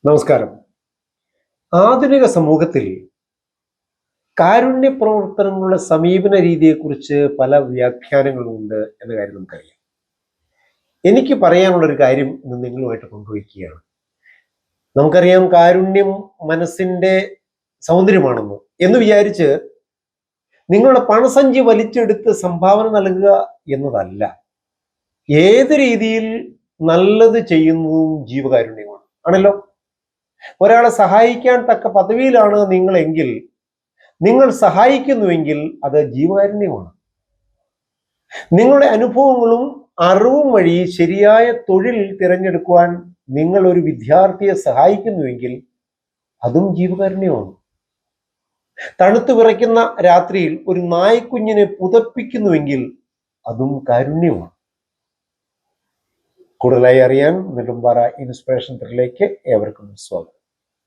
നമസ്കാരം. ആധുനിക സമൂഹത്തിൽ കാരുണ്യ പ്രവർത്തനങ്ങളുടെ സമീപന രീതിയെക്കുറിച്ച് പല വ്യാഖ്യാനങ്ങളുമുണ്ട് എന്ന കാര്യം നമുക്കറിയാം. എനിക്ക് പറയാനുള്ള ഒരു കാര്യം ഇന്ന് നിങ്ങളുമായിട്ട് പങ്കുവയ്ക്കുകയാണ്. നമുക്കറിയാം കാരുണ്യം മനസ്സിന്റെ സൗന്ദര്യമാണെന്ന് എന്ന് വിചാരിച്ച് നിങ്ങളുടെ പണസഞ്ചി വലിച്ചെടുത്ത് സംഭാവന നൽകുക എന്നതല്ല. ഏത് രീതിയിൽ നല്ലത് ചെയ്യുന്നതും ജീവകാരുണ്യമാണ് ആണല്ലോ. ഒരാളെ സഹായിക്കാൻ തക്ക പദവിയിലാണ് നിങ്ങളെങ്കിൽ, നിങ്ങൾ സഹായിക്കുന്നുവെങ്കിൽ അത് ജീവകാരുണ്യമാണ്. നിങ്ങളുടെ അനുഭവങ്ങളും അറിവും വഴി ശരിയായ തൊഴിൽ തിരഞ്ഞെടുക്കുവാൻ നിങ്ങൾ ഒരു വിദ്യാർത്ഥിയെ സഹായിക്കുന്നുവെങ്കിൽ അതും ജീവകാരുണ്യമാണ്. തണുത്തു വിറയ്ക്കുന്ന രാത്രിയിൽ ഒരു നായ്ക്കുഞ്ഞിനെ പുതപ്പിക്കുന്നുവെങ്കിൽ അതും കാരുണ്യമാണ്. കൂടുതലായി അറിയാൻ നെടുമ്പാറ ഇൻസ്പിറേഷൻ ത്രിലേക്ക് ഏവർക്കും സ്വാഗതം.